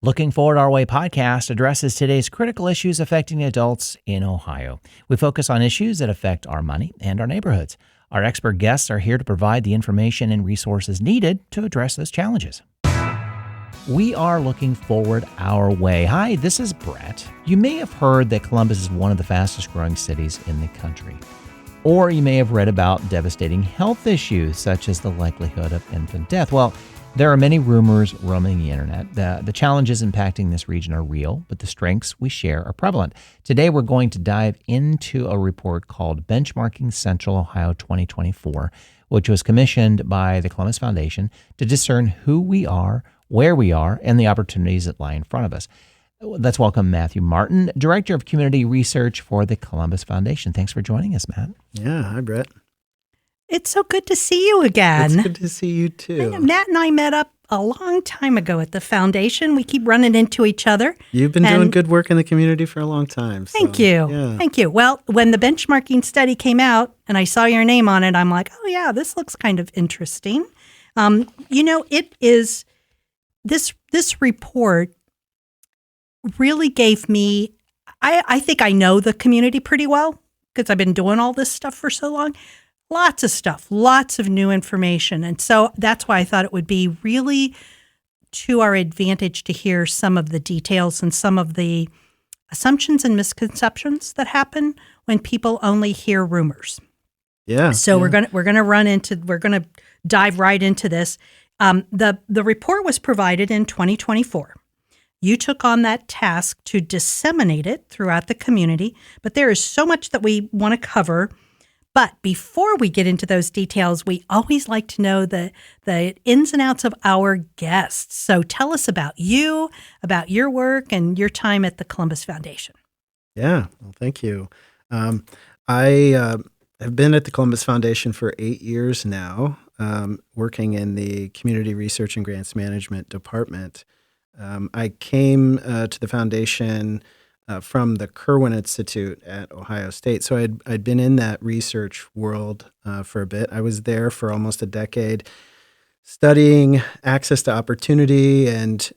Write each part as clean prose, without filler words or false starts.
Looking Forward Our Way podcast addresses today's critical issues affecting adults in Ohio. We focus on issues that affect our money and our neighborhoods. Our expert guests are here to provide the information and resources needed to address those challenges. We are looking forward our way. Hi, this is Brett. You may have heard that Columbus is one of the fastest growing cities in the country. Or you may have read about devastating health issues such as the likelihood of infant death. Well, there are many rumors roaming the internet. The challenges impacting this region are real, but the strengths we share are prevalent. Today, we're going to dive into a report called Benchmarking Central Ohio 2024, which was commissioned by the Columbus Foundation to discern who we are, where we are, and the opportunities that lie in front of us. Let's welcome Matthew Martin, Director of Community Research for the Columbus Foundation. Thanks for joining us, Matt. Yeah, hi, Brett. It's so good to see you again. It's good to see you, too. Matt and I met up a long time ago at the foundation. We keep running into each other. You've been doing good work in the community for a long time. Thank you. Yeah. Thank you. Well, when the benchmarking study came out and I saw your name on it, I'm like, oh, yeah, this looks kind of interesting. It is this report really gave me, I think I know the community pretty well because I've been doing all this stuff for so long. Lots of stuff, lots of new information. And so that's why I thought it would be really to our advantage to hear some of the details and some of the assumptions and misconceptions that happen when people only hear rumors. Yeah. So we're gonna dive right into this. The report was provided in 2024. You took on that task to disseminate it throughout the community, but there is so much that we want to cover. But before we get into those details, we always like to know the ins and outs of our guests. So tell us about you, about your work, and your time at the Columbus Foundation. Yeah, well, thank you. I have been at the Columbus Foundation for 8 years now, working in the Community Research and Grants Management Department. I came to the foundation from the Kirwan Institute at Ohio State. So I'd been in that research world for a bit. I was there for almost a decade studying access to opportunity and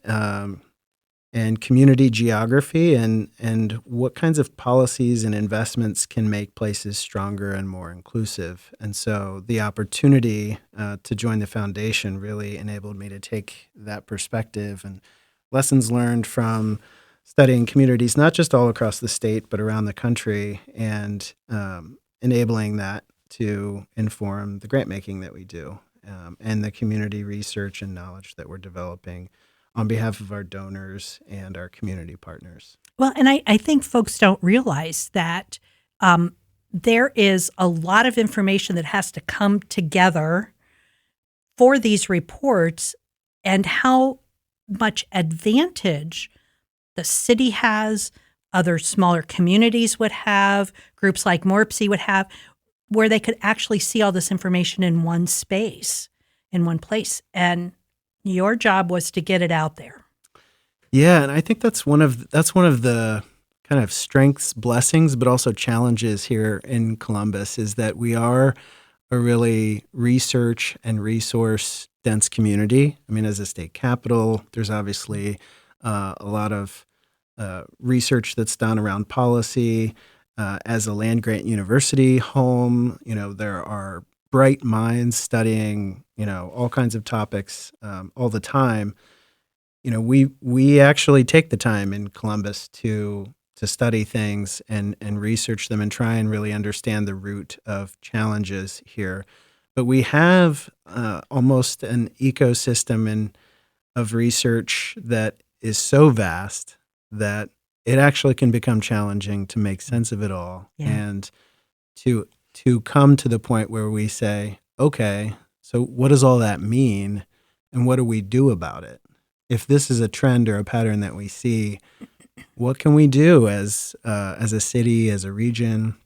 community geography and what kinds of policies and investments can make places stronger and more inclusive. And so the opportunity to join the foundation really enabled me to take that perspective and lessons learned from studying communities, not just all across the state, but around the country, and enabling that to inform the grant making that we do and the community research and knowledge that we're developing on behalf of our donors and our community partners. Well, and I think folks don't realize that there is a lot of information that has to come together for these reports and how much advantage the city has, other smaller communities would have, groups like Morpsey would have, where they could actually see all this information in one space, in one place. And your job was to get it out there. Yeah, and I think that's one of the kind of strengths, blessings, but also challenges here in Columbus is that we are a really research and resource dense community. I mean, as a state capital, there's obviously a lot of research that's done around policy. As a land-grant university home, there are bright minds studying, all kinds of topics all the time. We actually take the time in Columbus to study things and research them and try and really understand the root of challenges here. But we have almost an ecosystem of research that is so vast that it actually can become challenging to make sense of it all. Yeah. And to come to the point where we say, okay, so what does all that mean and what do we do about it? If this is a trend or a pattern that we see, what can we do as a city, as a region,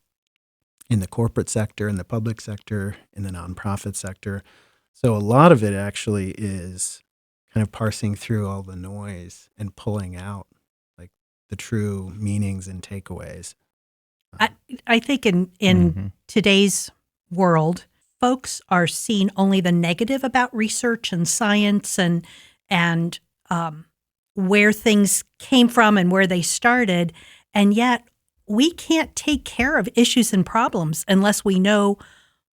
in the corporate sector, in the public sector, in the nonprofit sector? So a lot of it actually is kind of parsing through all the noise and pulling out like the true meanings and takeaways. I think in today's world, folks are seeing only the negative about research and science and where things came from and where they started. And yet we can't take care of issues and problems unless we know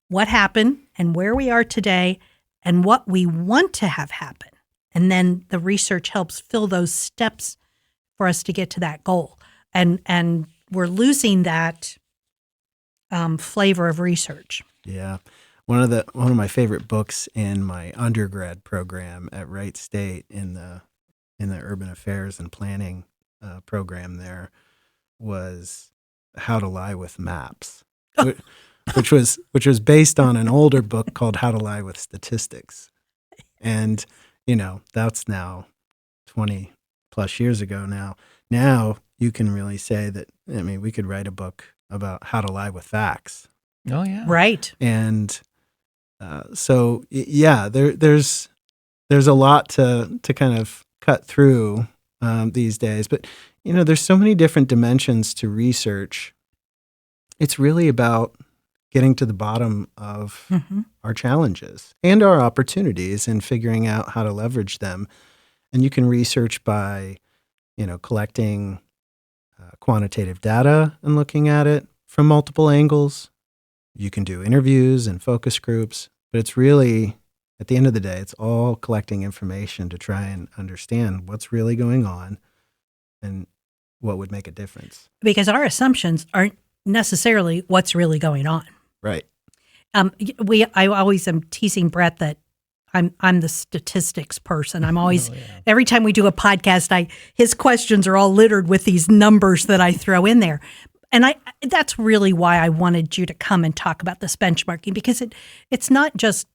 what happened and where we are today and what we want to have happen. And then the research helps fill those steps for us to get to that goal. And we're losing that flavor of research. Yeah. One of my favorite books in my undergrad program at Wright State in the Urban Affairs and Planning program there was How to Lie with Maps, which was based on an older book called How to Lie with Statistics. And, that's now 20 plus years ago now. Now you can really say that, we could write a book about how to lie with facts. Oh, yeah. Right. And there's a lot to kind of cut through these days. But, there's so many different dimensions to research. It's really about getting to the bottom of our challenges and our opportunities and figuring out how to leverage them. And you can research by, collecting quantitative data and looking at it from multiple angles. You can do interviews and focus groups, but it's really, at the end of the day, it's all collecting information to try and understand what's really going on and what would make a difference. Because our assumptions aren't necessarily what's really going on. Right. I always am teasing Brett that I'm the statistics person. I'm always every time we do a podcast, his questions are all littered with these numbers that I throw in there. And that's really why I wanted you to come and talk about this benchmarking, because it's not just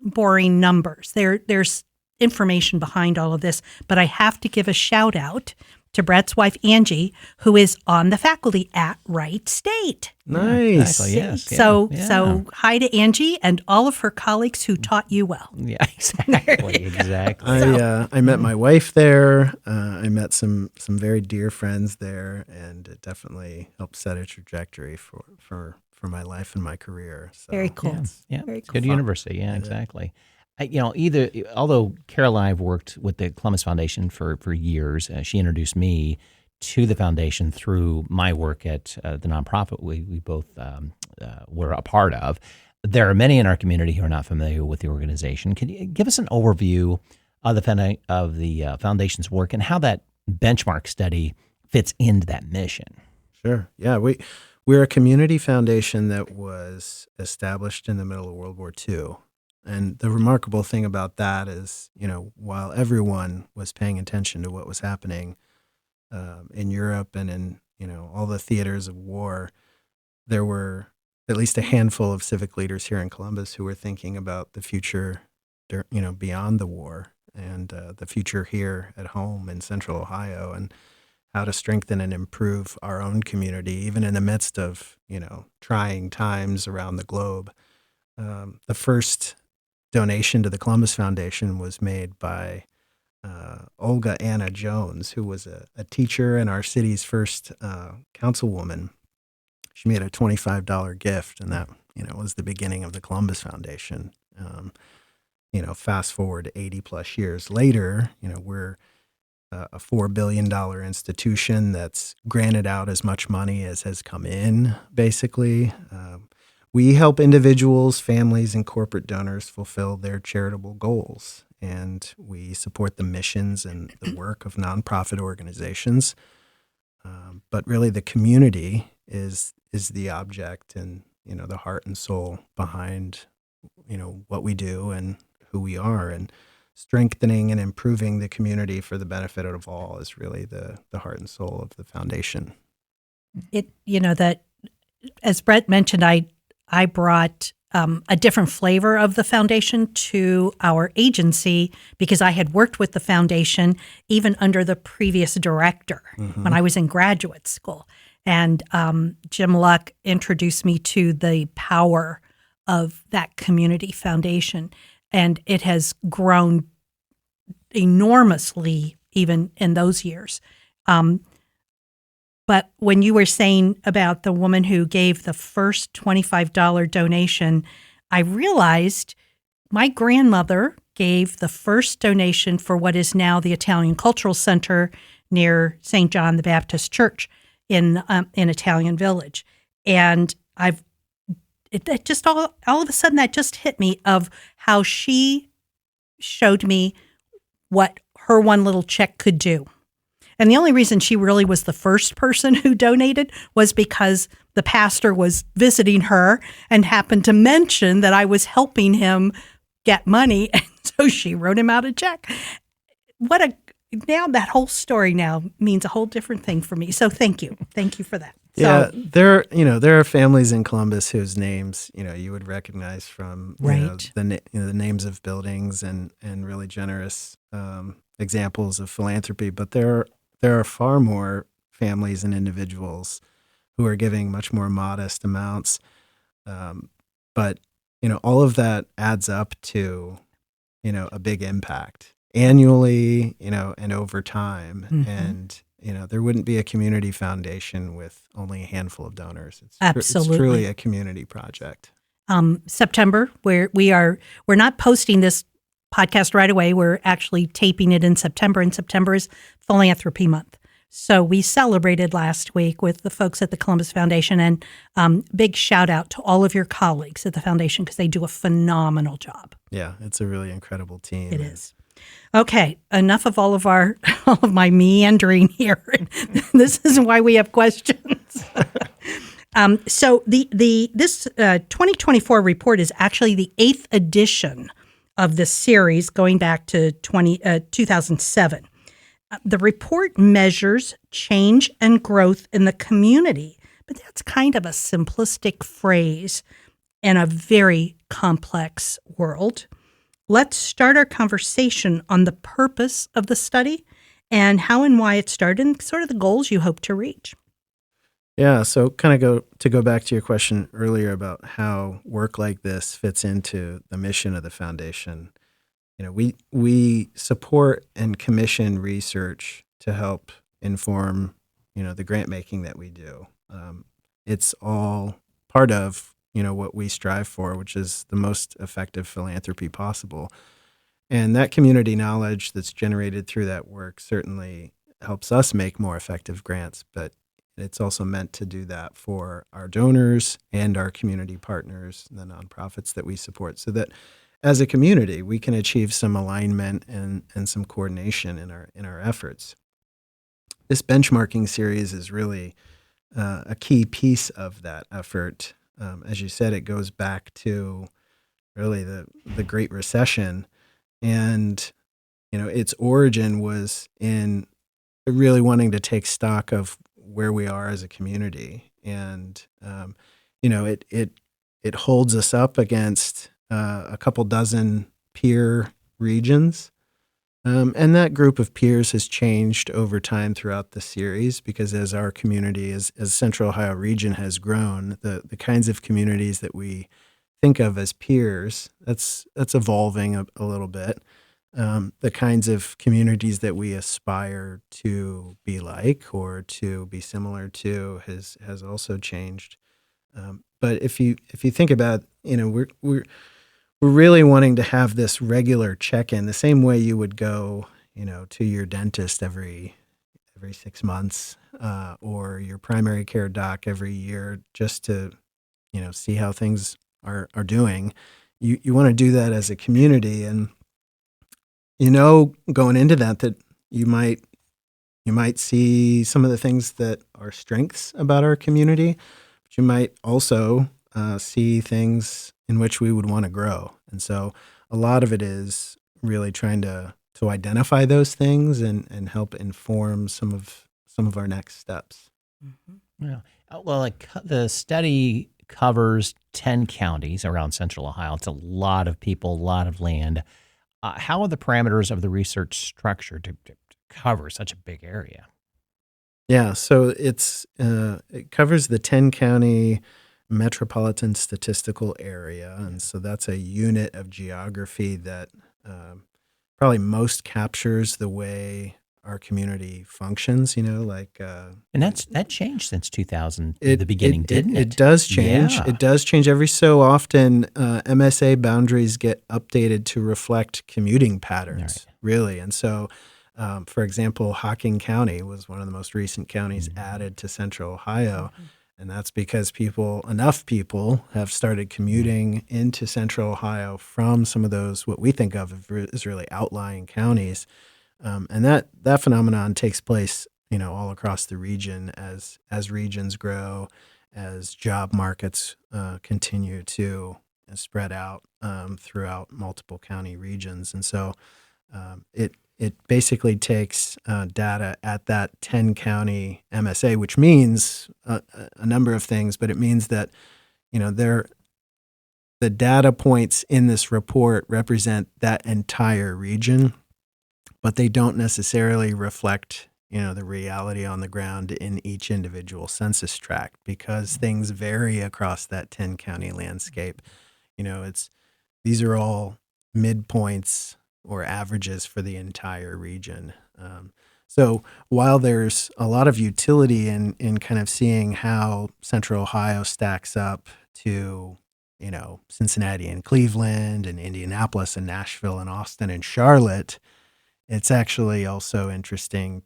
boring numbers. There's information behind all of this. But I have to give a shout out to Brett's wife, Angie, who is on the faculty at Wright State. Nice. Exactly, yes. So hi to Angie and all of her colleagues who taught you well. Yeah, exactly. I met my wife there. I met some very dear friends there, and it definitely helped set a trajectory for my life and my career. So, Very cool. Yeah. Very cool. Good university. Yeah, exactly. Although Carol and I have worked with the Columbus Foundation for years, she introduced me to the foundation through my work at the nonprofit we both were a part of. There are many in our community who are not familiar with the organization. Can you give us an overview of the foundation's work and how that benchmark study fits into that mission? Sure. Yeah, we're a community foundation that was established in the middle of World War II. And the remarkable thing about that is, while everyone was paying attention to what was happening in Europe and in, all the theaters of war, there were at least a handful of civic leaders here in Columbus who were thinking about the future, beyond the war and the future here at home in Central Ohio and how to strengthen and improve our own community, even in the midst of, trying times around the globe. The first donation to the Columbus Foundation was made by Olga Anna Jones, who was a teacher and our city's first councilwoman. She made a $25 gift, and that was the beginning of the Columbus Foundation. Fast forward 80 plus years later, we're a $4 billion institution that's granted out as much money as has come in, basically. We help individuals, families, and corporate donors fulfill their charitable goals, and we support the missions and the work of nonprofit organizations. But really, the community is the object and the heart and soul behind what we do and who we are, and strengthening and improving the community for the benefit of all is really the heart and soul of the foundation. That, as Brett mentioned, I brought a different flavor of the foundation to our agency because I had worked with the foundation even under the previous director when I was in graduate school. And Jim Luck introduced me to the power of that community foundation. And it has grown enormously even in those years. But when you were saying about the woman who gave the first $25 donation, I realized my grandmother gave the first donation for what is now the Italian Cultural Center near St. John the Baptist Church in Italian Village. And it just all of a sudden that just hit me of how she showed me what her one little check could do. And the only reason she really was the first person who donated was because the pastor was visiting her and happened to mention that I was helping him get money. And so she wrote him out a check. Now that whole story now means a whole different thing for me. So thank you. Thank you for that. Yeah, there are families in Columbus whose names you would recognize from the names of buildings and really generous examples of philanthropy. But there are far more families and individuals who are giving much more modest amounts. But all of that adds up to a big impact annually, and over time. Mm-hmm. And there wouldn't be a community foundation with only a handful of donors. Absolutely. It's truly a community project. September, where we're not posting this podcast right away. We're actually taping it in September, and September is Philanthropy Month. So we celebrated last week with the folks at the Columbus Foundation, and big shout out to all of your colleagues at the foundation because they do a phenomenal job. Yeah, it's a really incredible team. It is. Okay, enough of all of my meandering here. This is why we have questions. So this 2024 report is actually the 8th edition of this series, going back to 2007. The report measures change and growth in the community, but that's kind of a simplistic phrase in a very complex world. Let's start our conversation on the purpose of the study and how and why it started and sort of the goals you hope to reach. Yeah, so kind of go back to your question earlier about how work like this fits into the mission of the foundation. We support and commission research to help inform, the grant making that we do. It's all part of what we strive for, which is the most effective philanthropy possible. And that community knowledge that's generated through that work certainly helps us make more effective grants, but it's also meant to do that for our donors and our community partners, the nonprofits that we support, so that as a community, we can achieve some alignment and some coordination in our efforts. This benchmarking series is really a key piece of that effort. As you said, it goes back to really the Great Recession, and its origin was in really wanting to take stock of where we are as a community, and it holds us up against a couple dozen peer regions. And that group of peers has changed over time throughout the series because as our community, as Central Ohio region has grown, the kinds of communities that we think of as peers, that's evolving a little bit. The kinds of communities that we aspire to be like or to be similar to has also changed. But if you think about, we're really wanting to have this regular check-in, the same way you would go, to your dentist every 6 months, or your primary care doc every year, just to, see how things are doing. You want to do that as a community, and going into that you might see some of the things that are strengths about our community, but you might also see things in which we would want to grow. And so a lot of it is really trying to identify those things and help inform some of our next steps. Mm-hmm. Yeah. Well, the study covers 10 counties around Central Ohio. It's a lot of people, a lot of land. How are the parameters of the research structured to cover such a big area? Yeah, so it covers the 10-county metropolitan statistical area, and so that's a unit of geography that probably most captures the way our community functions. And that changed since 2000, It the beginning, didn't it? It does change. Yeah. It does change every so often. MSA boundaries get updated to reflect commuting patterns, really. And so, for example, Hocking County was one of the most recent counties added to Central Ohio, and that's because enough people have started commuting into Central Ohio from some of those what we think of as really outlying counties, and that phenomenon takes place all across the region as regions grow, as job markets continue to spread out throughout multiple county regions. And so it basically takes data at that 10 county MSA, which means a number of things, but it means that the data points in this report represent that entire region, but they don't necessarily reflect the reality on the ground in each individual census tract, because things vary across that 10 county landscape. These are all midpoints or averages for the entire region. So while there's a lot of utility in kind of seeing how Central Ohio stacks up to Cincinnati and Cleveland and Indianapolis and Nashville and Austin and Charlotte, it's actually also interesting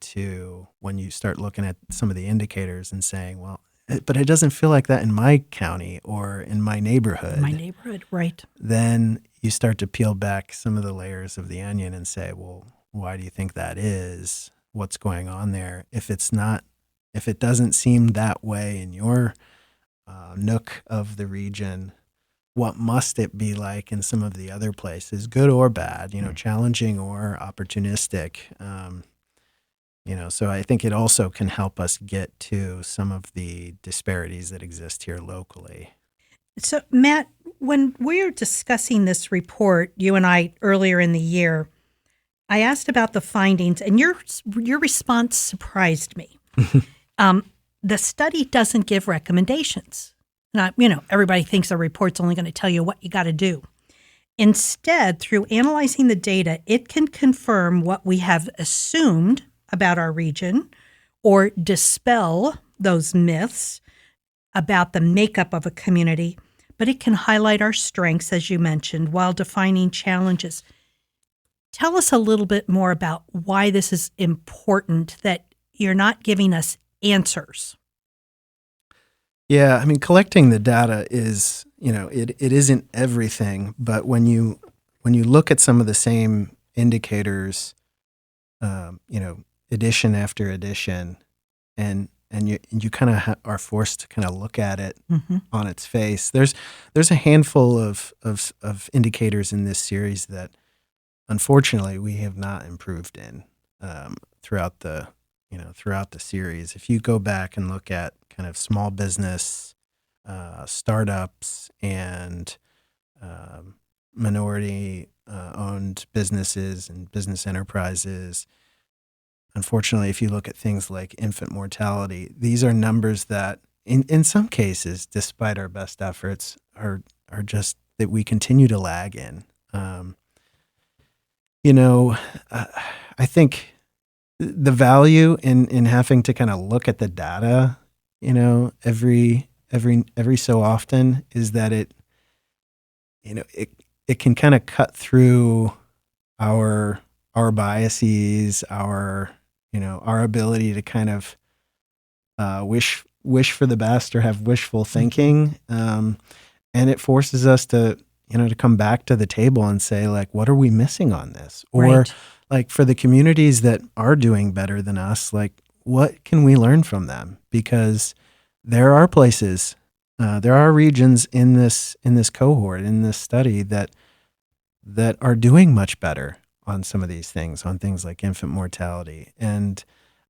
when you start looking at some of the indicators and saying, well, but it doesn't feel like that in my county or in my neighborhood. Right. Then you start to peel back some of the layers of the onion and say, well, why do you think that is? What's going on there? If it doesn't seem that way in your nook of the region, what must it be like in some of the other places, good or bad, challenging or opportunistic? So I think it also can help us get to some of the disparities that exist here locally. So, Matt, when we were discussing this report, you and I, earlier in the year, I asked about the findings, and your response surprised me. The study doesn't give recommendations. Not, everybody thinks a report's only going to tell you what you got to do. Instead, through analyzing the data, it can confirm what we have assumed about our region or dispel those myths about the makeup of a community, but it can highlight our strengths, as you mentioned, while defining challenges. Tell us a little bit more about why this is important, that you're not giving us answers. Yeah, I mean, collecting the data is, it isn't everything, but when you look at some of the same indicators, edition after edition, and you kind of are forced to kind of look at it on its face. There's a handful of indicators in this series that, unfortunately, we have not improved in throughout the series. If you go back and look at kind of small business, startups, and minority owned businesses and business enterprises, unfortunately, if you look at things like infant mortality, these are numbers that in some cases, despite our best efforts, are just that we continue to lag in. I think the value in having to kind of look at the data, every so often, is that it can kind of cut through our biases, our ability to kind of wish for the best or have wishful thinking, and it forces us to come back to the table and say, like, what are we missing on this? Or Right. like, for the communities that are doing better than us, like, what can we learn from them? Because there are places, there are regions in this cohort, in this study, that are doing much better on some of these things, on things like infant mortality. And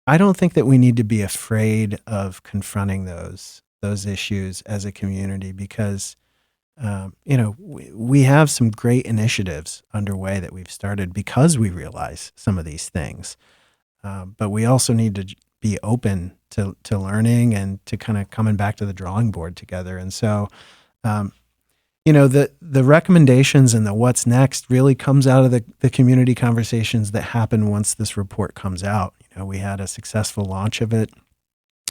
I don't think that we need to be afraid of confronting those issues as a community, because we have some great initiatives underway that we've started because we realize some of these things. But we also need to be open to learning and to kind of coming back to the drawing board together. And so the recommendations and the what's next really comes out of the community conversations that happen once this report comes out. We had a successful launch of it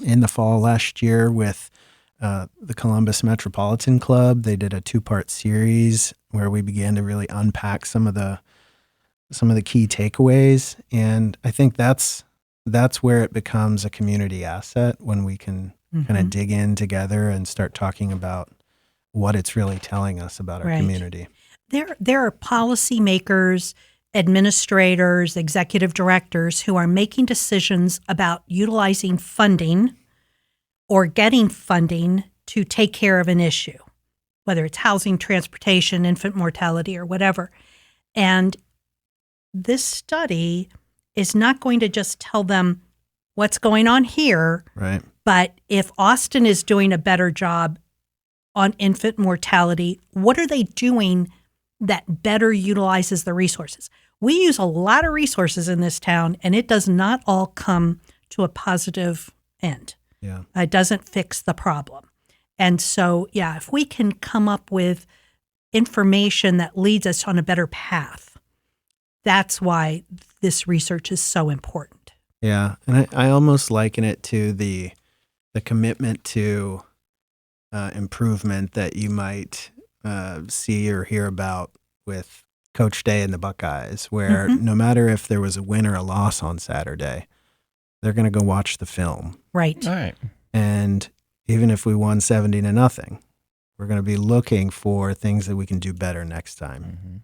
in the fall last year with the Columbus Metropolitan Club. They did a 2-part series where we began to really unpack some of the key takeaways, and I think that's where it becomes a community asset, when we can kind of dig in together and start talking about what it's really telling us about our community. There are policymakers, administrators, executive directors who are making decisions about utilizing funding or getting funding to take care of an issue, whether it's housing, transportation, infant mortality, or whatever. And this study is not going to just tell them what's going on here, right? But if Austin is doing a better job on infant mortality, what are they doing that better utilizes the resources? We use a lot of resources in this town, and it does not all come to a positive end. Yeah. It doesn't fix the problem. And so, if we can come up with information that leads us on a better path, that's why this research is so important. Yeah. And I almost liken it to the commitment to improvement that you might see or hear about with Coach Day and the Buckeyes, where no matter if there was a win or a loss on Saturday, they're going to go watch the film. Right. All right. And even if we won 70-0, we're going to be looking for things that we can do better next time.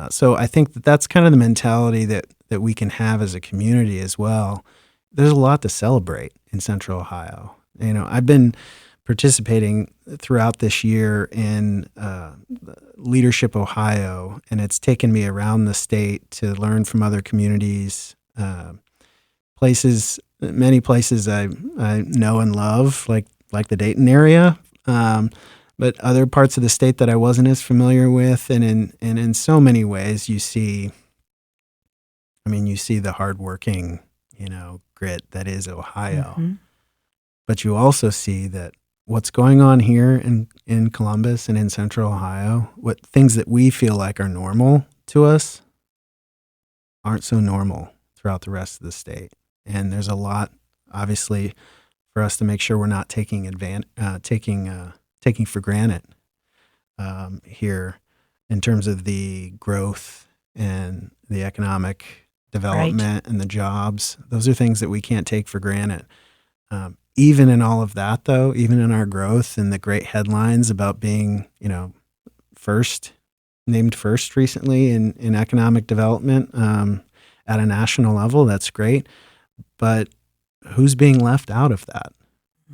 So I think that's kind of the mentality that we can have as a community as well. There's a lot to celebrate in Central Ohio. I've been participating throughout this year in Leadership Ohio, and it's taken me around the state to learn from other communities, many places I know and love, like the Dayton area, but other parts of the state that I wasn't as familiar with, and in so many ways you see the hardworking, grit that is Ohio, but you also see that what's going on here in Columbus and in Central Ohio, what things that we feel like are normal to us aren't so normal throughout the rest of the state. And there's a lot, obviously, for us to make sure we're not taking for granted here in terms of the growth and the economic development and the jobs. Those are things that we can't take for granted. Even in all of that, though, even in our growth and the great headlines about being, named first recently in economic development at a national level, that's great. But who's being left out of that?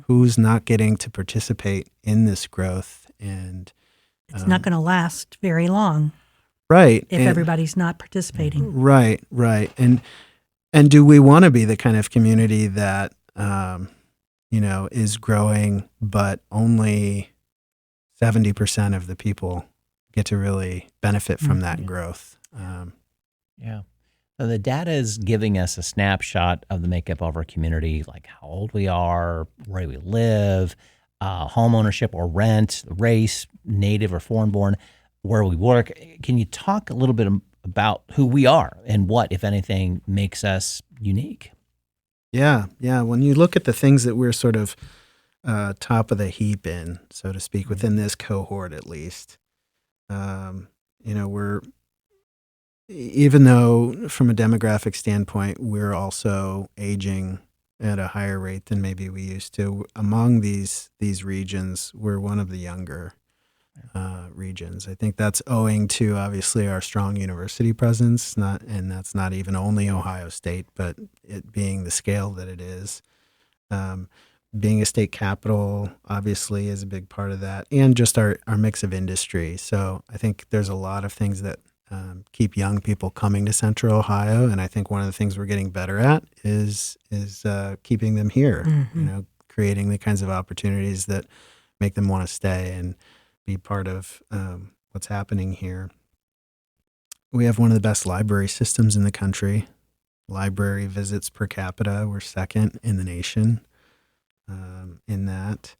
Who's not getting to participate in this growth? And it's not going to last very long, right? If everybody's not participating, right. And do we want to be the kind of community that is growing, but only 70% of the people get to really benefit from that growth? So the data is giving us a snapshot of the makeup of our community, like how old we are, where we live, home ownership or rent, race, native or foreign-born, where we work. Can you talk a little bit about who we are and what, if anything, makes us unique? Yeah. When you look at the things that we're sort of top of the heap in, so to speak, within this cohort at least, we're, even though from a demographic standpoint, we're also aging at a higher rate than maybe we used to. Among these regions, we're one of the younger regions. I think that's owing to obviously our strong university presence, and that's not even only Ohio State, but it being the scale that it is. Being a state capital obviously is a big part of that, and just our mix of industry. So I think there's a lot of things that keep young people coming to Central Ohio, and I think one of the things we're getting better at is keeping them here. Creating the kinds of opportunities that make them want to stay and be part of what's happening here. We have one of the best library systems in the country. Library visits per capita, we're second in the nation in that.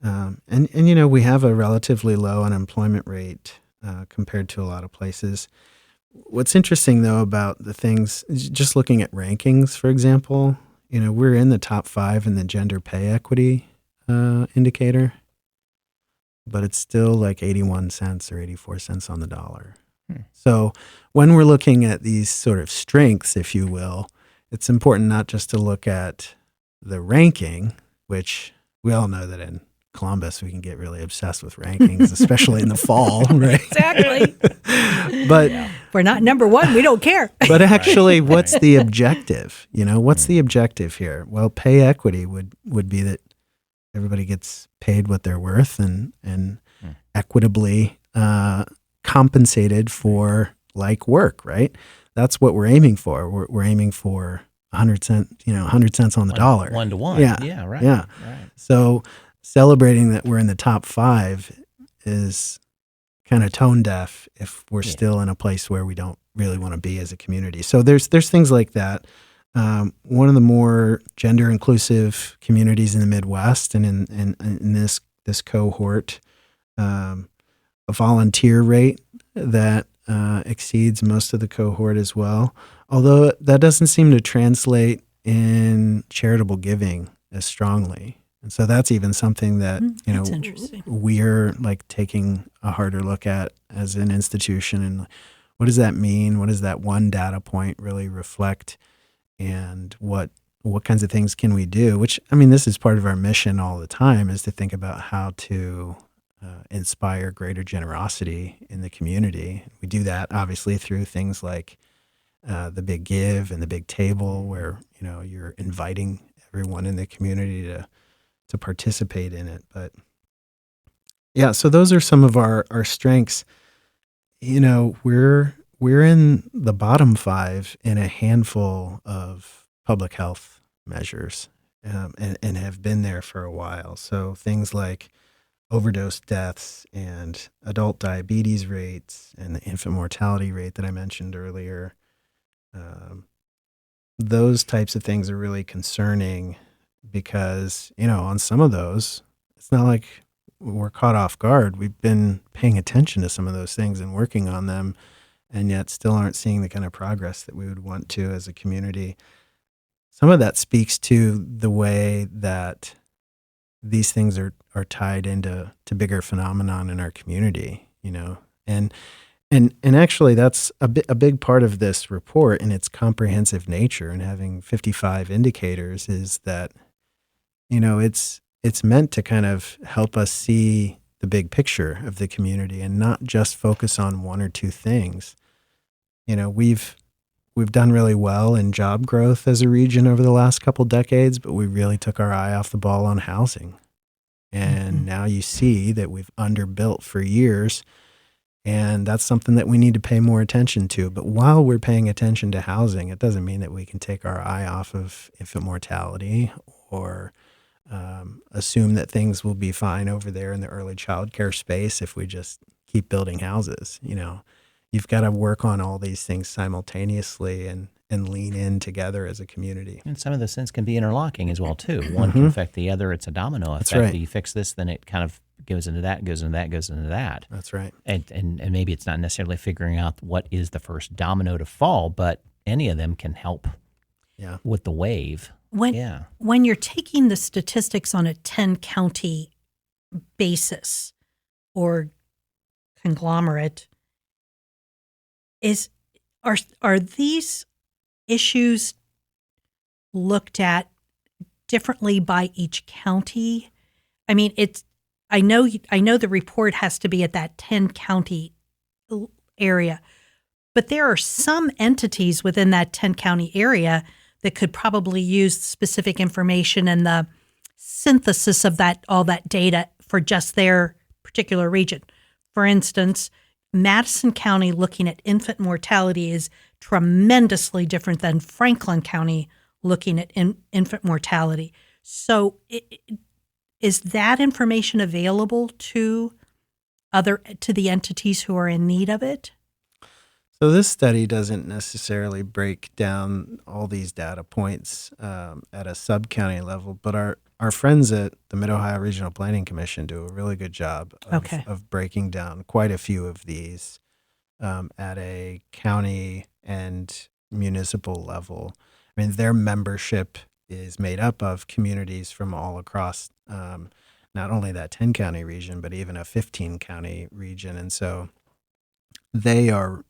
And we have a relatively low unemployment rate compared to a lot of places. What's interesting, though, about the things, just looking at rankings, for example, we're in the top 5 in the gender pay equity indicator, but it's still like 81 cents or 84 cents on the dollar. So when we're looking at these sort of strengths, if you will, it's important not just to look at the ranking, which we all know that in Columbus we can get really obsessed with rankings, especially in the fall, right? Exactly. But We're not number one. We don't care. But actually, what's the objective? What's the objective here? Well, pay equity would be that everybody gets paid what they're worth and equitably compensated for like work, right? That's what we're aiming for. We're aiming for 100 cents on the dollar. 1 to 1. Yeah. Right. Yeah. Right. So celebrating that we're in the top 5 is kind of tone deaf if we're still in a place where we don't really want to be as a community. So there's things like that. One of the more gender inclusive communities in the Midwest and in this cohort, a volunteer rate that exceeds most of the cohort as well. Although that doesn't seem to translate in charitable giving as strongly. And so that's even something that, That's interesting. we're like taking a harder look at as an institution. And what does that mean? What does that one data point really reflect? And what kinds of things can we do? Which, this is part of our mission all the time, is to think about how to inspire greater generosity in the community. We do that obviously through things like the Big Give and the Big Table, where you're inviting everyone in the community to participate in it. But yeah, so those are some of our strengths. We're in the bottom 5 in a handful of public health measures, and have been there for a while. So things like overdose deaths and adult diabetes rates and the infant mortality rate that I mentioned earlier. Those types of things are really concerning because, on some of those, it's not like we're caught off guard. We've been paying attention to some of those things and working on them, and yet still aren't seeing the kind of progress that we would want to as a community. Some of that speaks to the way that these things are tied into bigger phenomenon in our community, and actually that's a big part of this report and its comprehensive nature and having 55 indicators is that, it's meant to kind of help us see the big picture of the community and not just focus on one or two things. We've done really well in job growth as a region over the last couple decades, but we really took our eye off the ball on housing. And now you see that we've underbuilt for years, and that's something that we need to pay more attention to. But while we're paying attention to housing, it doesn't mean that we can take our eye off of infant mortality or assume that things will be fine over there in the early child care space if we just keep building houses. You've got to work on all these things simultaneously and lean in together as a community. And some of those things can be interlocking as well, too. One can affect the other. It's a domino effect. That's right. You fix this, then it kind of goes into that, goes into that, goes into that. That's right. And maybe it's not necessarily figuring out what is the first domino to fall, but any of them can help with the wave. When you're taking the statistics on a 10-county basis or conglomerate, are these issues looked at differently by each county? I know the report has to be at that 10-county area, but there are some entities within that 10-county area that could probably use specific information and the synthesis of all that data for just their particular region. For instance, Madison County looking at infant mortality is tremendously different than Franklin County looking at infant mortality. So is that information available to the entities who are in need of it? So this study doesn't necessarily break down all these data points at a sub-county level, but our friends at the Mid-Ohio Regional Planning Commission do a really good job of breaking down quite a few of these at a county and municipal level. I mean, their membership is made up of communities from all across not only that 10-county region, but even a 15-county region. And so they are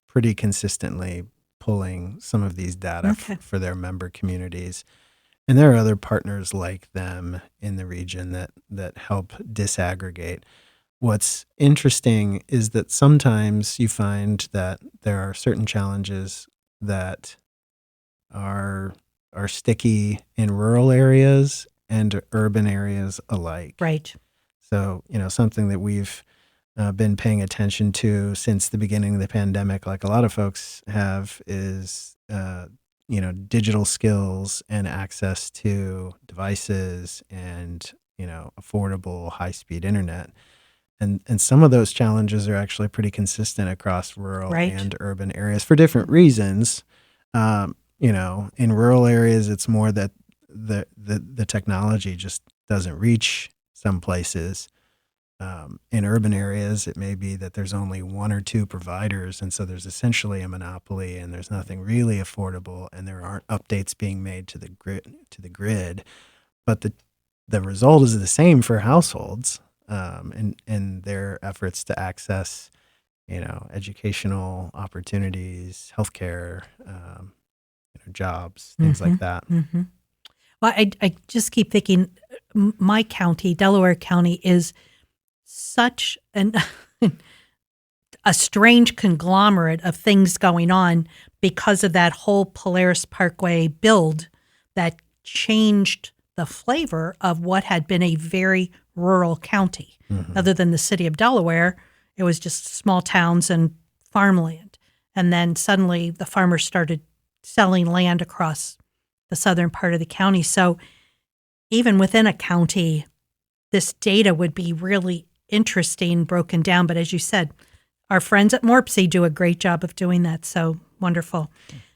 pretty consistently pulling some of these data for their member communities. And there are other partners like them in the region that help disaggregate. What's interesting is that sometimes you find that there are certain challenges that are sticky in rural areas and urban areas alike. Right. So, something that we've been paying attention to since the beginning of the pandemic, like a lot of folks have, is digital skills and access to devices and affordable high-speed internet. And some of those challenges are actually pretty consistent across rural and urban areas for different reasons. In rural areas, it's more that the technology just doesn't reach some places. In urban areas, it may be that there's only one or two providers, and so there's essentially a monopoly, and there's nothing really affordable, and there aren't updates being made to the grid. But the result is the same for households in their efforts to access, educational opportunities, healthcare, jobs, things like that. Mm-hmm. Well, I just keep thinking, my county, Delaware County, is such a strange conglomerate of things going on because of that whole Polaris Parkway build that changed the flavor of what had been a very rural county. Mm-hmm. Other than the city of Delaware, it was just small towns and farmland. And then suddenly the farmers started selling land across the southern part of the county. So even within a county, this data would be really interesting broken down. But as you said, our friends at Morpsey do a great job of doing that. So wonderful.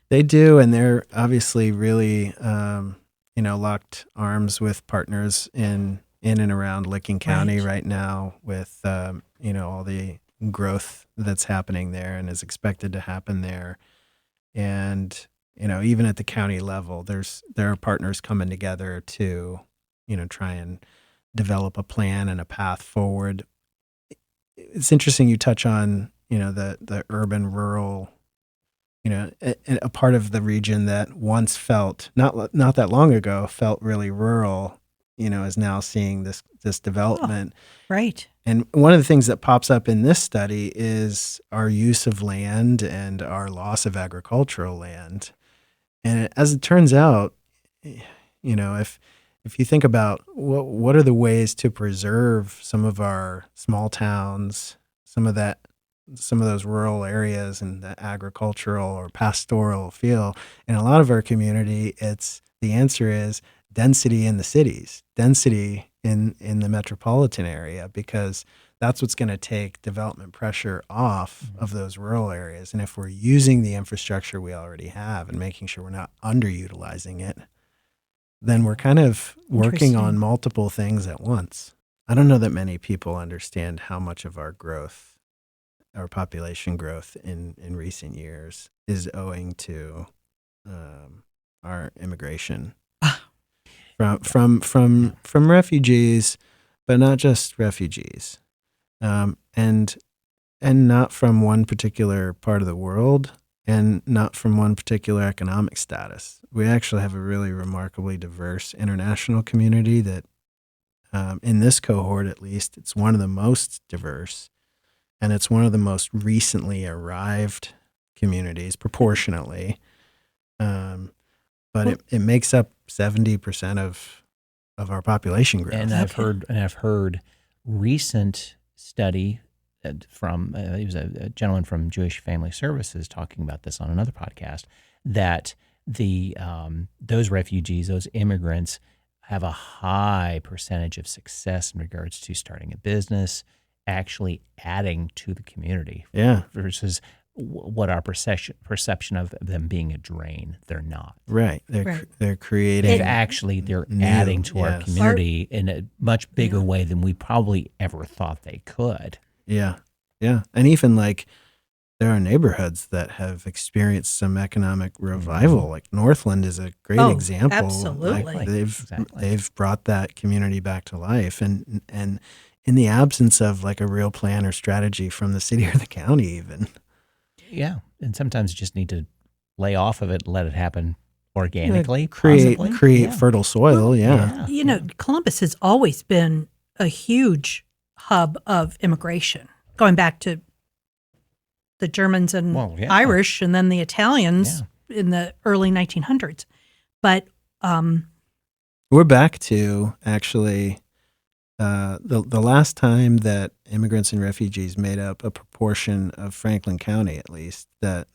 They do, and they're obviously really, locked arms with partners in and around Licking County right now with, all the growth that's happening there and is expected to happen there. And, even at the county level, there are partners coming together to, try and develop a plan and a path forward. It's interesting you touch on, the urban rural, a part of the region that once felt not that long ago felt really rural, is now seeing this development. Oh, right. And one of the things that pops up in this study is our use of land and our loss of agricultural land. And as it turns out, if you think about what are the ways to preserve some of our small towns, some of those rural areas and the agricultural or pastoral feel, in a lot of our community, the answer is density in the cities, density in the metropolitan area, because that's what's going to take development pressure off of those rural areas. And if we're using the infrastructure we already have and making sure we're not underutilizing it, then we're kind of working on multiple things at once. I don't know that many people understand how much of our growth, our population growth in recent years is owing to our immigration from refugees, but not just refugees, and not from one particular part of the world, and not from one particular economic status. We actually have a really remarkably diverse international community that, in this cohort at least, it's one of the most diverse, and it's one of the most recently arrived communities proportionately. But it makes up 70% of our population growth. And I've heard recent study from he was a gentleman from Jewish Family Services talking about this on another podcast, that those refugees, those immigrants, have a high percentage of success in regards to starting a business, actually adding to the community. Yeah. Versus what our perception of them being a drain. They're not. Right. They're creating. They're new, adding to our yes. community in a much bigger way than we probably ever thought they could. Yeah. Yeah. And even like there are neighborhoods that have experienced some economic revival. Like Northland is a great example. Absolutely. Like they've brought that community back to life, and in the absence of like a real plan or strategy from the city or the county, even. Yeah, and sometimes you just need to lay off of it and let it happen organically. Create possibly. fertile soil. Yeah. You know, Columbus has always been a huge hub of immigration, going back to the Germans and Irish, and then the Italians in the early 1900s. But we're back to actually the last time that immigrants and refugees made up a proportion of Franklin County, at least that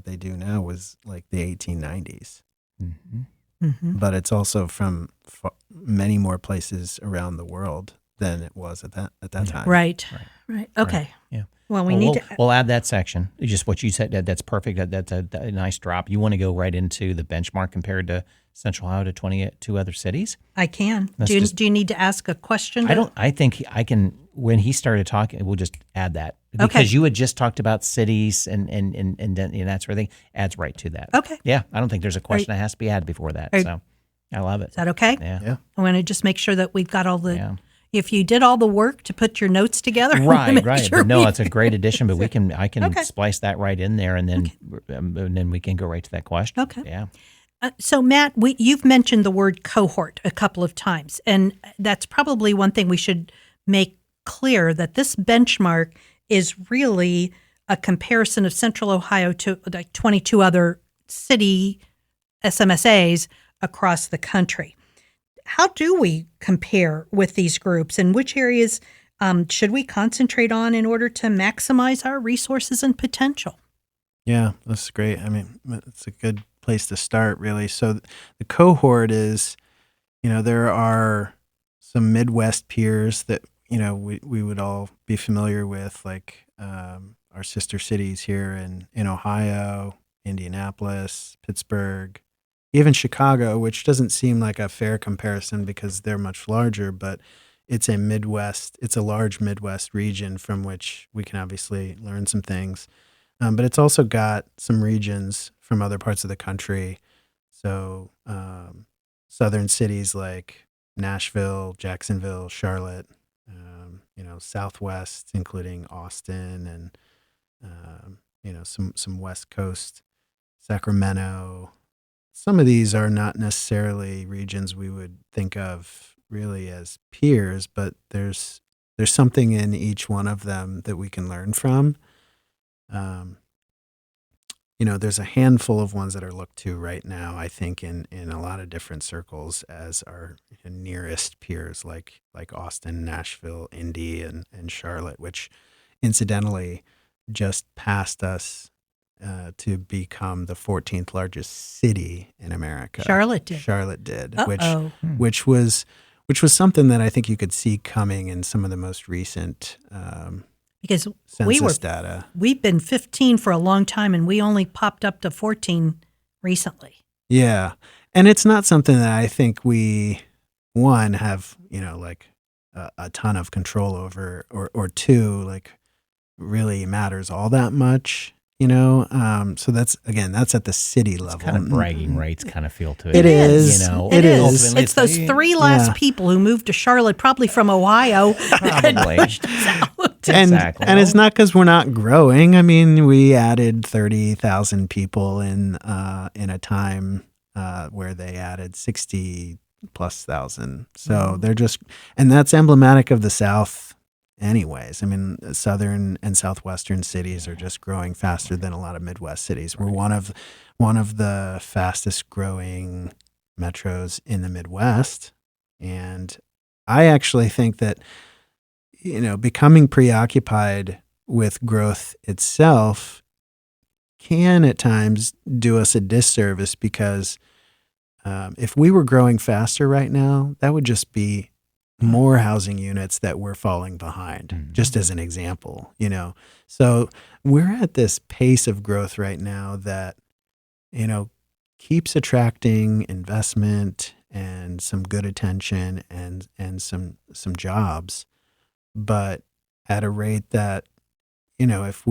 they do now, was like the 1890s. Mm-hmm. Mm-hmm. But it's also from many more places around the world than it was at that time. Right. Okay. Right. Yeah. Well, we'll add that section. Just what you said. That's perfect. That's a nice drop. You want to go right into the benchmark compared to Central Ohio to 22 other cities? I can. Do you need to ask a question? I think I can. When he started talking, we'll just add that because you had just talked about cities and that sort of thing. Adds right to that. Okay. Yeah, I don't think there's a question that has to be added before that. So I love it. Is that okay? Yeah. I want to just make sure that we've got all the. Yeah. If you did all the work to put your notes together, right. Sure it's a great addition. But I can splice that right in there, and then we can go right to that question. Okay. Yeah. So Matt, you've mentioned the word cohort a couple of times, and that's probably one thing we should make clear, that this benchmark is really a comparison of Central Ohio to like 22 other city SMSAs across the country. How do we compare with these groups, and which areas should we concentrate on in order to maximize our resources and potential? Yeah, that's great. I mean, it's a good place to start, really. So the cohort is, there are some Midwest peers that, we would all be familiar with, like our sister cities here in Ohio, Indianapolis, Pittsburgh, even Chicago, which doesn't seem like a fair comparison because they're much larger, but it's a large Midwest region from which we can obviously learn some things. But it's also got some regions from other parts of the country. So southern cities like Nashville, Jacksonville, Charlotte, Southwest, including Austin and, some West Coast, Sacramento. Some of these are not necessarily regions we would think of really as peers, but there's something in each one of them that we can learn from. There's a handful of ones that are looked to right now, I think, in a lot of different circles as our nearest peers, like Austin, Nashville, Indy, and Charlotte, which incidentally just passed us to become the 14th largest city in America. Charlotte did. which was something that I think you could see coming in some of the most recent because census data. We've been 15 for a long time, and we only popped up to 14 recently. Yeah, and it's not something that I think we have like a ton of control over, or two, like really matters all that much. So that's at the city level. Kind of bragging rights kind of feel to it. It is. It is. It's those three last people who moved to Charlotte, probably from Ohio. Probably. Exactly. And it's not because we're not growing. I mean, we added 30,000 people in a time where they added 60 plus thousand. So they're just, and that's emblematic of the South. Anyways, I mean, southern and southwestern cities are just growing faster than a lot of Midwest cities. We're one of the fastest growing metros in the Midwest, and I actually think that becoming preoccupied with growth itself can at times do us a disservice, because if we were growing faster right now, that would just be more housing units that we're falling behind, just as an example, So we're at this pace of growth right now that, keeps attracting investment and some good attention and some jobs, but at a rate that, if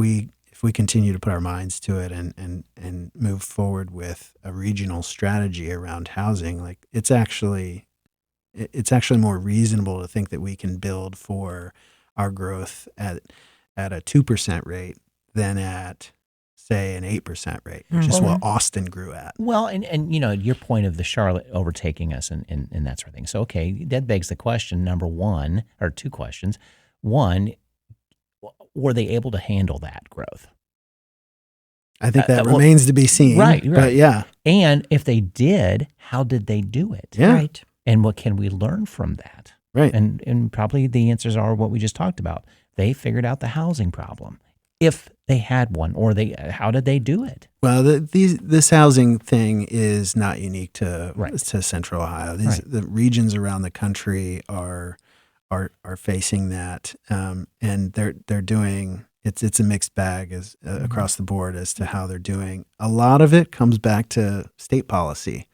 we continue to put our minds to it and move forward with a regional strategy around housing, like it's actually more reasonable to think that we can build for our growth at a 2% rate than at, say, an 8% rate, which is what Austin grew at. Well, and your point of the Charlotte overtaking us and that sort of thing. So, okay, that begs the question, number one, or two questions. One, were they able to handle that growth? I think that remains to be seen. Right. But yeah. And if they did, how did they do it? Yeah. Right. And what can we learn from that? Right. And probably the answers are what we just talked about. They figured out the housing problem, if they had one, or how did they do it? Well, this housing thing is not unique to Central Ohio. The regions around the country are facing that, and they're doing. It's a mixed bag across the board as to how they're doing. A lot of it comes back to state policy.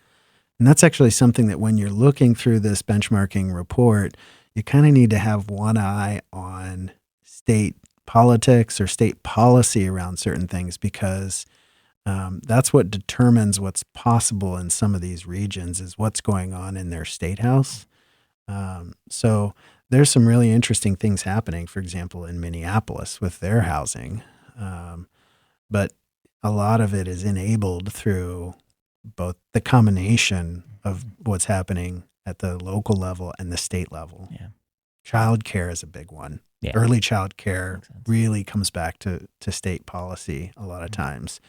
And that's actually something that when you're looking through this benchmarking report, you kind of need to have one eye on state politics or state policy around certain things, because that's what determines what's possible in some of these regions is what's going on in their state house. So there's some really interesting things happening, for example, in Minneapolis with their housing. But a lot of it is enabled through both the combination of what's happening at the local level and the state level. Yeah. Child care is a big one. Yeah. Early child care really comes back to state policy a lot of times,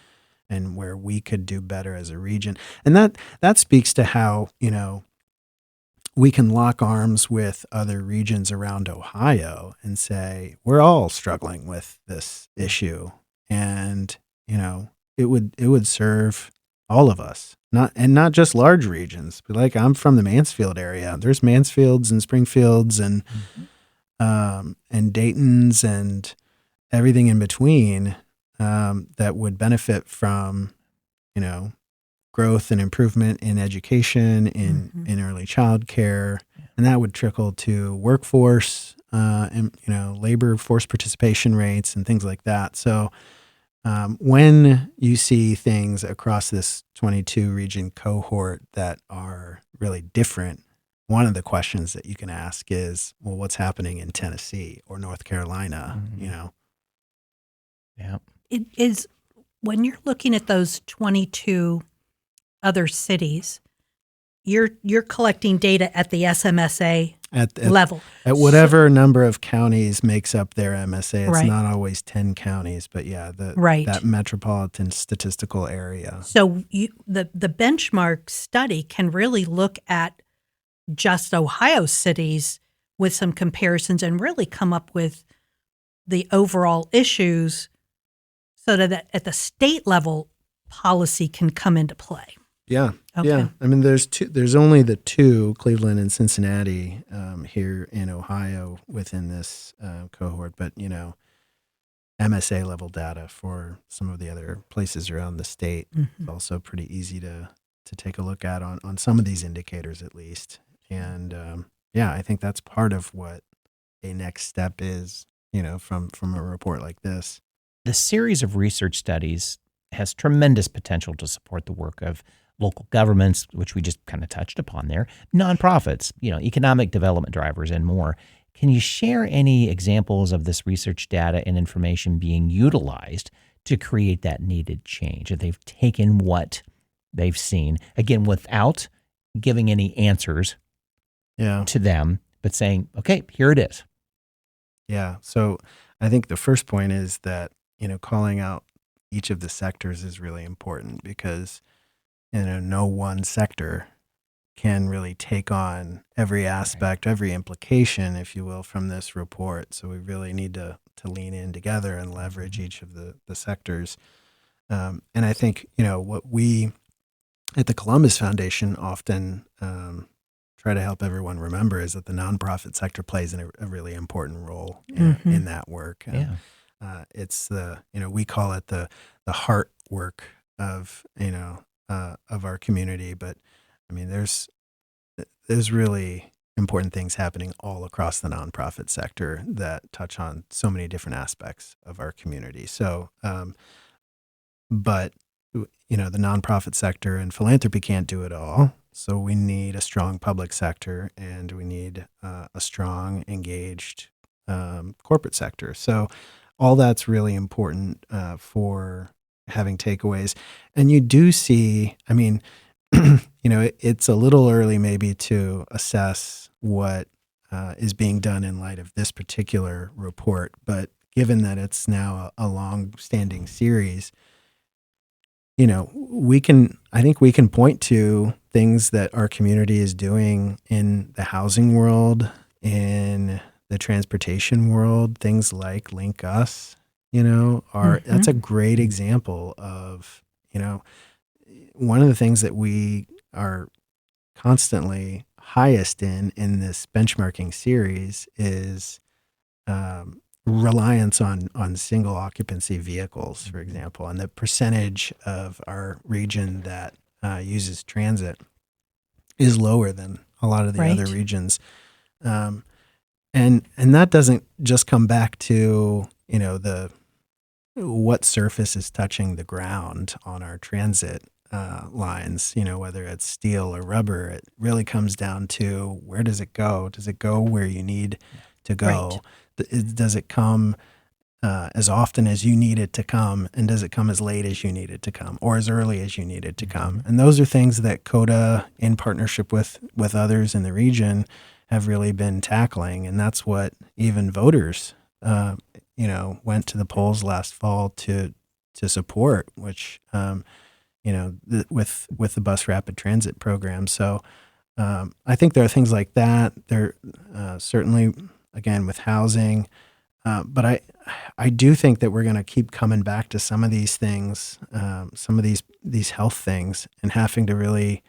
and where we could do better as a region. And that speaks to how, we can lock arms with other regions around Ohio and say, we're all struggling with this issue. And, it would serve all of us, not just large regions, but like I'm from the Mansfield area. There's Mansfields and Springfields and Dayton's and everything in between that would benefit from, growth and improvement in education, in early child care, and that would trickle to workforce and labor force participation rates and things like that. So when you see things across this 22 region cohort that are really different, one of the questions that you can ask is, well, what's happening in Tennessee or North Carolina? Yeah. It is, when you're looking at those 22 other cities, you're collecting data at the SMSA level. At whatever number of counties makes up their MSA. It's Right. not always 10 counties, but yeah, Right. that metropolitan statistical area. So the benchmark study can really look at just Ohio cities with some comparisons and really come up with the overall issues so that at the state level, policy can come into play. Yeah. Okay. Yeah. I mean, there's only the two, Cleveland and Cincinnati, here in Ohio within this cohort, but, MSA level data for some of the other places around the state is also pretty easy to take a look at on some of these indicators at least. And I think that's part of what a next step is, from a report like this. The series of research studies has tremendous potential to support the work of local governments, which we just kind of touched upon there, nonprofits, economic development drivers, and more. Can you share any examples of this research data and information being utilized to create that needed change? If they've taken what they've seen, again, without giving any answers to them, but saying, okay, here it is. Yeah. So I think the first point is that, calling out each of the sectors is really important because, no one sector can really take on every aspect, every implication, if you will, from this report. So we really need to lean in together and leverage each of the sectors. And I think, what we at the Columbus Foundation often try to help everyone remember is that the nonprofit sector plays a really important role in that work. Yeah. It's we call it the heart work of of our community, but I mean there's really important things happening all across the nonprofit sector that touch on so many different aspects of our community. So, but the nonprofit sector and philanthropy can't do it all. So we need a strong public sector, and we need a strong, engaged corporate sector. So all that's really important for having takeaways. And you do see, I mean, it's a little early maybe to assess what is being done in light of this particular report, but given that it's now a long-standing series, I think we can point to things that our community is doing in the housing world, in the transportation world, things like Link Us, that's a great example of, one of the things that we are constantly highest in this benchmarking series is reliance on single occupancy vehicles, for example, and the percentage of our region that uses transit is lower than a lot of the other regions. And that doesn't just come back to, what surface is touching the ground on our transit lines, whether it's steel or rubber. It really comes down to, where does it go? Does it go where you need to go? Right. Does it come as often as you need it to come? And does it come as late as you need it to come, or as early as you need it to come? And those are things that CODA, in partnership with others in the region, have really been tackling. And that's what even voters, went to the polls last fall to support, which, with the bus rapid transit program. So I think there are things like that. There certainly, again, with housing, but I do think that we're going to keep coming back to some of these things, some of these health things, and having to really,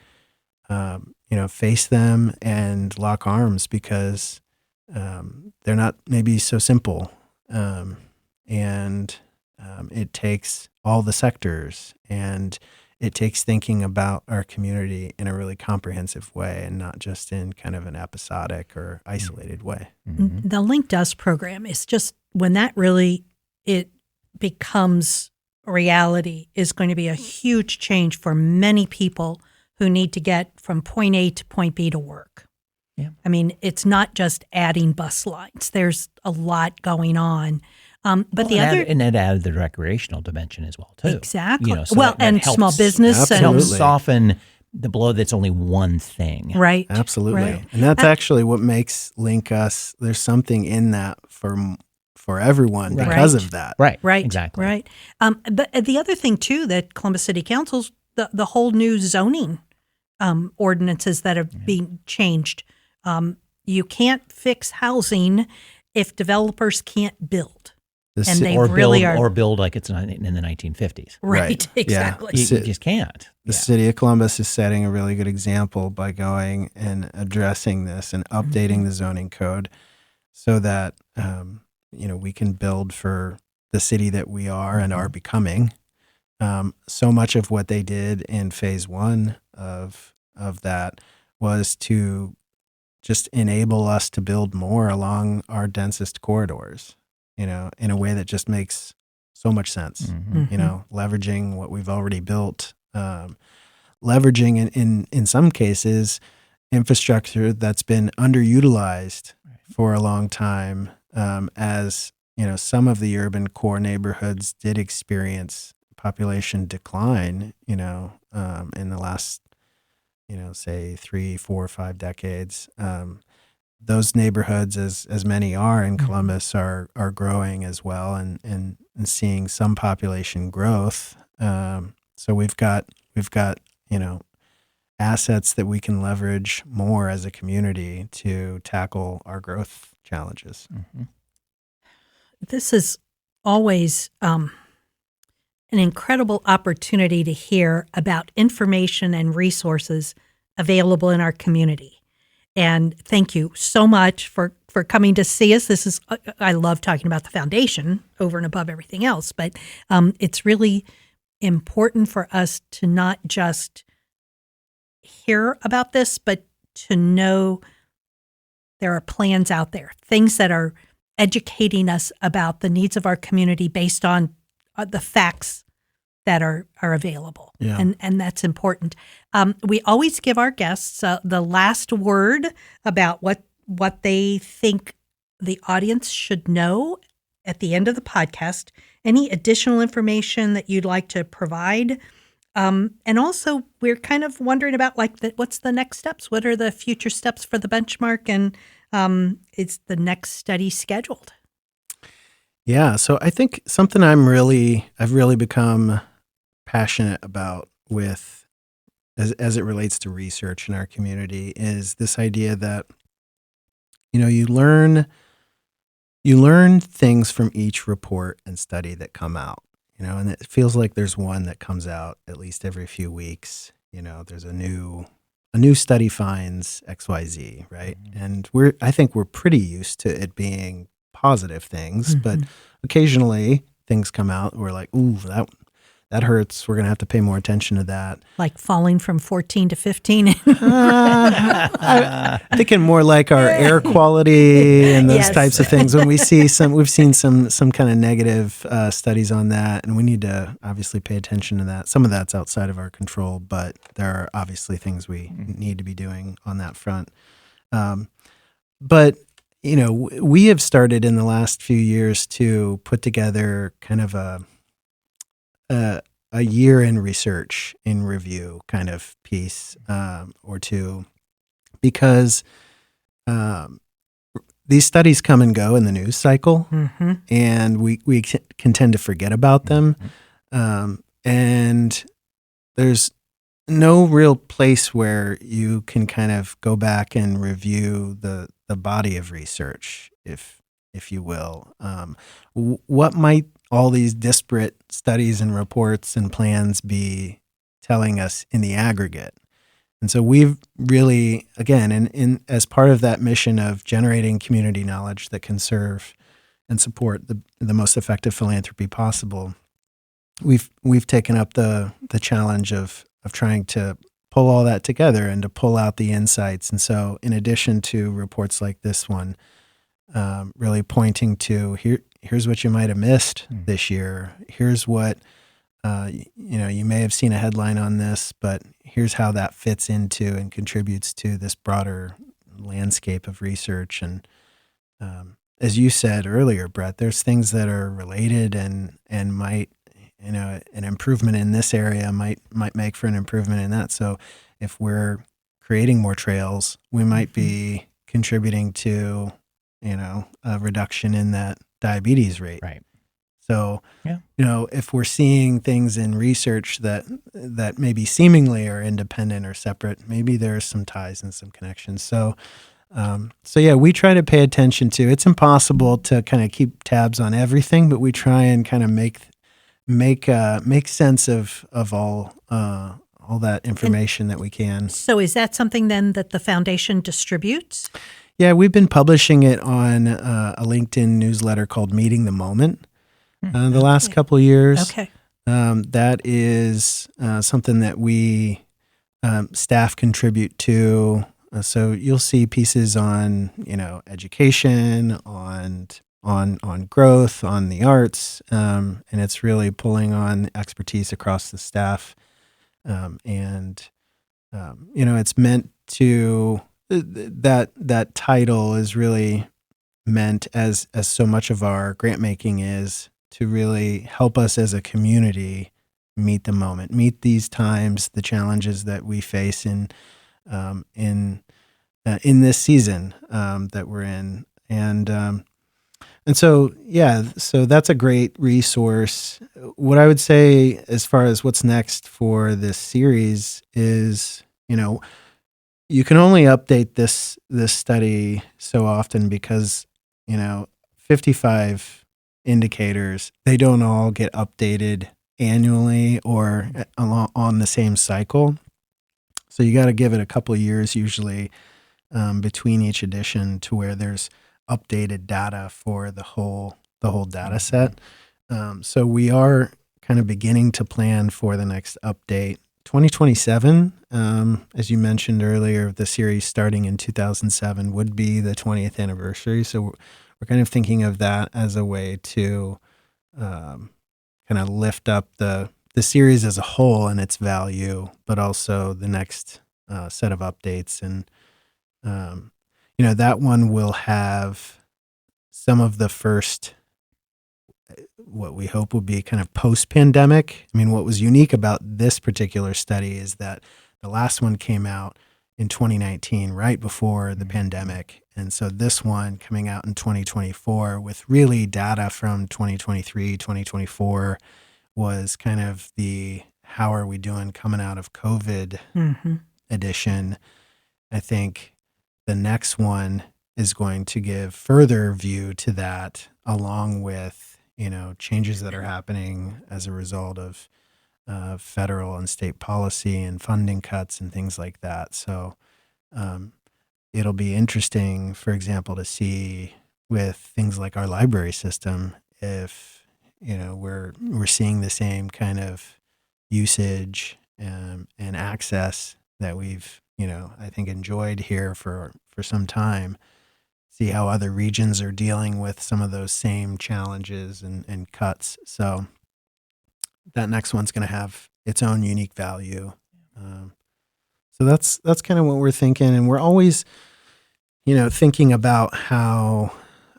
face them and lock arms, because they're not maybe so simple, and it takes all the sectors, and it takes thinking about our community in a really comprehensive way, and not just in kind of an episodic or isolated way. Mm-hmm. The Linked Us program is just, when that really, it becomes reality, is going to be a huge change for many people who need to get from point A to point B to work. Yeah. I mean, it's not just adding bus lines. There's a lot going on. But it added the recreational dimension as well, too. Exactly. So that helps, small business. Helps soften the blow that's only one thing. Right. Absolutely. Right. And that's actually what makes Link Us, there's something in that for everyone because of that. Right. Exactly. Right. But the other thing, too, that Columbus City Council's, the whole new zoning ordinances that are being changed. You can't fix housing if developers can't build. Or build like it's in the 1950s. Right. Exactly. Yeah. You just can't. The city of Columbus is setting a really good example by going and addressing this and updating the zoning code so that we can build for the city that we are and are becoming. So much of what they did in phase one of that was to just enable us to build more along our densest corridors, in a way that just makes so much sense. Leveraging what we've already built, leveraging in some cases infrastructure that's been underutilized for a long time, as some of the urban core neighborhoods did experience population decline, in the last, say 3, 4, 5 decades. Those neighborhoods, as many are in Columbus, are growing as well, and seeing some population growth. So we've got assets that we can leverage more as a community to tackle our growth challenges. This is always an incredible opportunity to hear about information and resources available in our community. And thank you so much for coming to see us. This is I love talking about the foundation over and above everything else, but it's really important for us to not just hear about this, but to know there are plans out there, things that are educating us about the needs of our community based on the facts that are available. Yeah. And that's important. We always give our guests the last word about what they think the audience should know at the end of the podcast. Any additional information that you'd like to provide? And also, we're kind of wondering about what's the next steps? What are the future steps for the benchmark? And is the next study scheduled? Yeah. So I think something I've really become passionate about with as it relates to research in our community is this idea that, you learn things from each report and study that come out, and it feels like there's one that comes out at least every few weeks. There's a new study finds XYZ, right? And I think we're pretty used to it being positive things, but occasionally things come out. We're like, ooh, that hurts. We're going to have to pay more attention to that. Like falling from 14 to 15. I'm thinking more like our air quality and those types of things. When we've seen some kind of negative studies on that, and we need to obviously pay attention to that. Some of that's outside of our control, but there are obviously things we need to be doing on that front. But we have started in the last few years to put together kind of a year in research in review kind of piece or two, because these studies come and go in the news cycle, and we can tend to forget about them. And there's no real place where you can kind of go back and review the body of research, if you will. What might all these disparate studies and reports and plans be telling us in the aggregate? And so we've really, again, in as part of that mission of generating community knowledge that can serve and support the most effective philanthropy possible, we've taken up the challenge of trying to pull all that together and to pull out the insights. And so in addition to reports like this one, really pointing to here's what you might have missed this year. Here's what, you may have seen a headline on this, but here's how that fits into and contributes to this broader landscape of research. And as you said earlier, Brett, there's things that are related and might, an improvement in this area might make for an improvement in that. So if we're creating more trails, we might be contributing to, a reduction in that diabetes rate. Right. So, if we're seeing things in research that maybe seemingly are independent or separate, maybe there's some ties and some connections. So we try to pay attention to. It's impossible to kind of keep tabs on everything, but we try and kind of make sense of all that information that we can. So is that something then that the foundation distributes? Yeah, we've been publishing it on a LinkedIn newsletter called Meeting the Moment the last couple of years. Okay. That is something that we staff contribute to. So you'll see pieces on, education, on growth, on the arts, and it's really pulling on expertise across the staff. It's meant to, that title is really meant as so much of our grant making is to really help us as a community meet the moment, meet these times, the challenges that we face in this season that we're in. And so that's a great resource. What I would say as far as what's next for this series is, you can only update this study so often because, 55 indicators, they don't all get updated annually or on the same cycle. So you got to give it a couple of years usually between each edition to where there's updated data for the whole data set. So we are kind of beginning to plan for the next update. 2027, as you mentioned earlier, the series starting in 2007 would be the 20th anniversary. So we're kind of thinking of that as a way to kind of lift up the series as a whole and its value, but also the next set of updates. And, that one will have some of the first, what we hope will be kind of post-pandemic. I mean, what was unique about this particular study is that the last one came out in 2019, right before the pandemic. And so this one coming out in 2024 with really data from 2023, 2024 was kind of the how are we doing coming out of COVID edition. I think the next one is going to give further view to that, along with changes that are happening as a result of federal and state policy and funding cuts and things like that. So it'll be interesting, for example, to see with things like our library system, if we're seeing the same kind of usage and access that we've I think enjoyed here for some time. See how other regions are dealing with some of those same challenges and cuts. So that next one's going to have its own unique value. So that's kind of what we're thinking. And we're always, thinking about how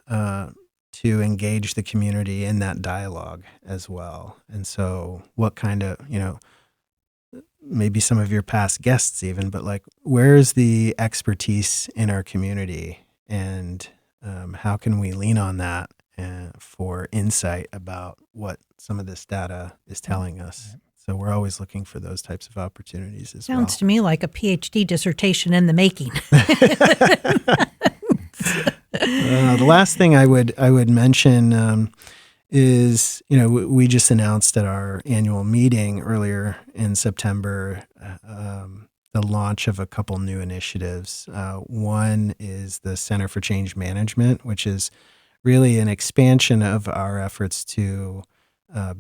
to engage the community in that dialogue as well. And so what kind of, maybe some of your past guests even, but like, where's the expertise in our community? And how can we lean on that for insight about what some of this data is telling us? So we're always looking for those types of opportunities as well. Sounds to me like a PhD dissertation in the making. The last thing I would mention is, we just announced at our annual meeting earlier in September the launch of a couple new initiatives. One is the Center for Change Management, which is really an expansion of our efforts to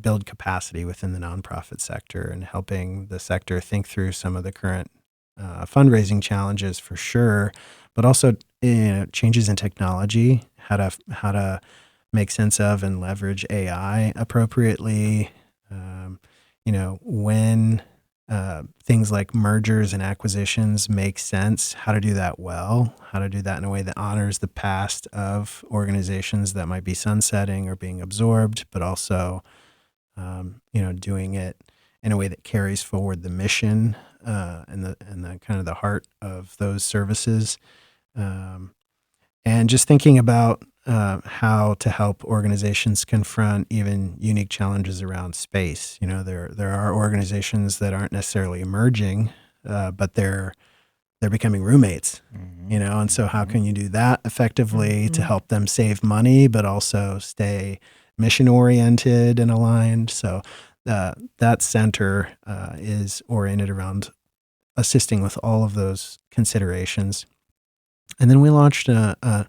build capacity within the nonprofit sector and helping the sector think through some of the current fundraising challenges for sure, but also changes in technology, how to make sense of and leverage AI appropriately. When things like mergers and acquisitions make sense, how to do that well, how to do that in a way that honors the past of organizations that might be sunsetting or being absorbed, but also, doing it in a way that carries forward the mission and the kind of the heart of those services. And just thinking about how to help organizations confront even unique challenges around space. There are organizations that aren't necessarily emerging, but they're becoming roommates. And so how can you do that effectively to help them save money, but also stay mission oriented and aligned? So that center is oriented around assisting with all of those considerations. And then we launched a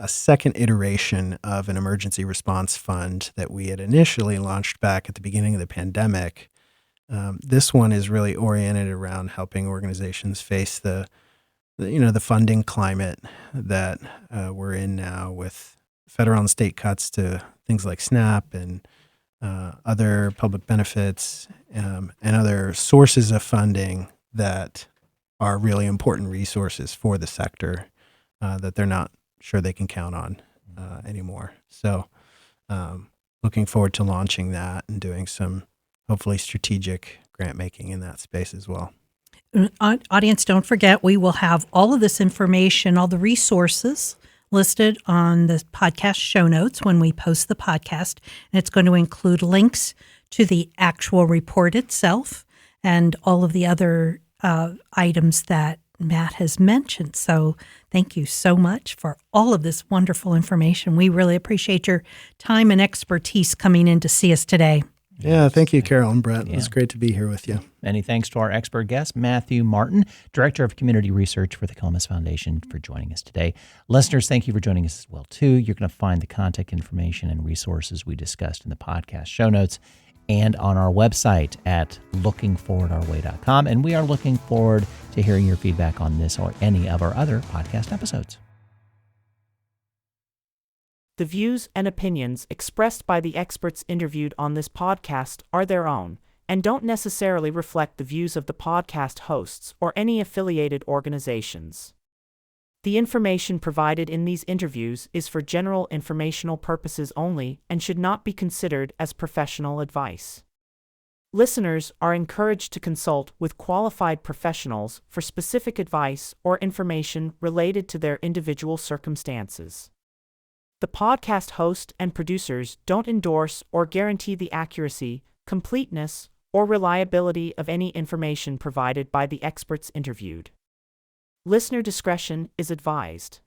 second iteration of an emergency response fund that we had initially launched back at the beginning of the pandemic. This one is really oriented around helping organizations face the funding climate that we're in now with federal and state cuts to things like SNAP and other public benefits and other sources of funding that are really important resources for the sector that they're not sure they can count on anymore. So looking forward to launching that and doing some hopefully strategic grant making in that space as well. Audience, don't forget, we will have all of this information, all the resources listed on the podcast show notes when we post the podcast. And it's going to include links to the actual report itself and all of the other items that Matt has mentioned. So thank you so much for all of this wonderful information. We really appreciate your time and expertise coming in to see us today. Yeah, thank you, Carol and Brett. Yeah. It was great to be here with you. Many thanks to our expert guest, Matthew Martin, Director of Community Research for the Columbus Foundation, for joining us today. Listeners, thank you for joining us as well, too. You're going to find the contact information and resources we discussed in the podcast show notes and on our website at lookingforwardourway.com. And we are looking forward to hearing your feedback on this or any of our other podcast episodes. The views and opinions expressed by the experts interviewed on this podcast are their own and don't necessarily reflect the views of the podcast hosts or any affiliated organizations. The information provided in these interviews is for general informational purposes only and should not be considered as professional advice. Listeners are encouraged to consult with qualified professionals for specific advice or information related to their individual circumstances. The podcast host and producers don't endorse or guarantee the accuracy, completeness, or reliability of any information provided by the experts interviewed. Listener discretion is advised.